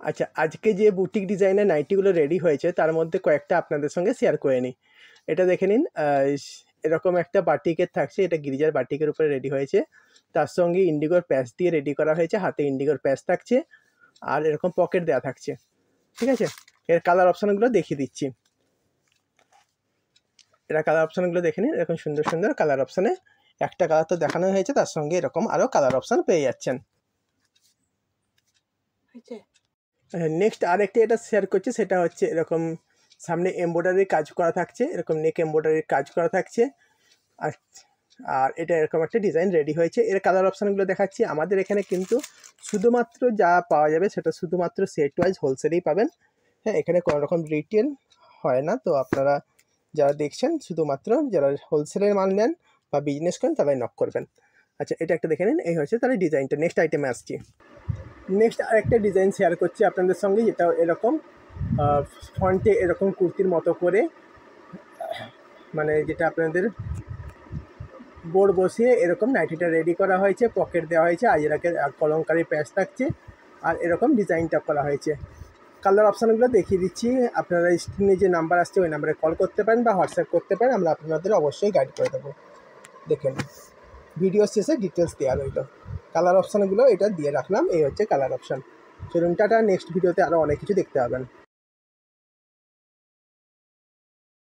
আচ্ছা, আজকে যে বুটিক ডিজাইনের নাইটিগুলো রেডি হয়েছে তার মধ্যে কয়েকটা আপনাদের সঙ্গে শেয়ার করে নিই। এটা দেখে নিন, এরকম একটা বাটিকের থাকছে, এটা গিরিজার বাটিকের উপরে রেডি হয়েছে। তার সঙ্গে ইন্ডিগোর প্যাচ দিয়ে রেডি করা হয়েছে, হাতে ইন্ডিগোর প্যাচ থাকছে আর এরকম পকেট দেওয়া থাকছে। ঠিক আছে, এর কালার অপশানগুলো দেখিয়ে দিচ্ছি। এরা কালার অপশানগুলো দেখে নিন, এরকম সুন্দর সুন্দর কালার অপশানে একটা কালার তো দেখানো হয়েছে, তার সঙ্গে এরকম আরও কালার অপশান পেয়ে যাচ্ছেন। নেক্সট আরেকটা এটা শেয়ার করছি, সেটা হচ্ছে এরকম সামনে এমব্রয়ডারির কাজ করা থাকছে, এরকম নেক এমব্রয়ডারির কাজ করা থাকছে। আর আর এটা এরকম একটা ডিজাইন রেডি হয়েছে। এর কালার অপশানগুলো দেখাচ্ছি। আমাদের এখানে কিন্তু শুধুমাত্র যা পাওয়া যাবে সেটা শুধুমাত্র সেট ওয়াইজ হোলসেলেই পাবেন। হ্যাঁ, এখানে কোনো রকম রিটেল হয় না। তো আপনারা যারা দেখছেন শুধুমাত্র যারা হোলসেলের মাল নেন বা বিজনেস করেন তারাই নক করবেন। আচ্ছা, এটা একটা দেখে নিন, এই হচ্ছে তাহলে ডিজাইনটা। নেক্সট আইটেমে আসছি। নেক্সট আরেকটা ডিজাইন শেয়ার করছি আপনাদের সঙ্গে, যেটা এরকম ফ্রন্টে এরকম কুর্তির মতো করে, মানে যেটা আপনাদের বোর্ড বসিয়ে এরকম নাইটিটা রেডি করা হয়েছে, পকেট দেওয়া হয়েছে, আজরাকের কলমকারি প্যাচ থাকছে আর এরকম ডিজাইনটা করা হয়েছে। কালার অপশানগুলো দেখিয়ে দিচ্ছি। আপনারা স্ক্রিনে যে নাম্বার আসছে ওই নাম্বারে কল করতে পারেন বা হোয়াটসঅ্যাপ করতে পারেন, আমরা আপনাদের অবশ্যই গাইড করে দেবো। দেখেন, ভিডিও শেষে ডিটেলস দেওয়া রইল। কালার অপশানগুলো এটা দিয়ে রাখলাম, এই হচ্ছে কালার অপশান। চলুন টাটা, নেক্সট ভিডিওতে আরও অনেক কিছু দেখতে পাবেন।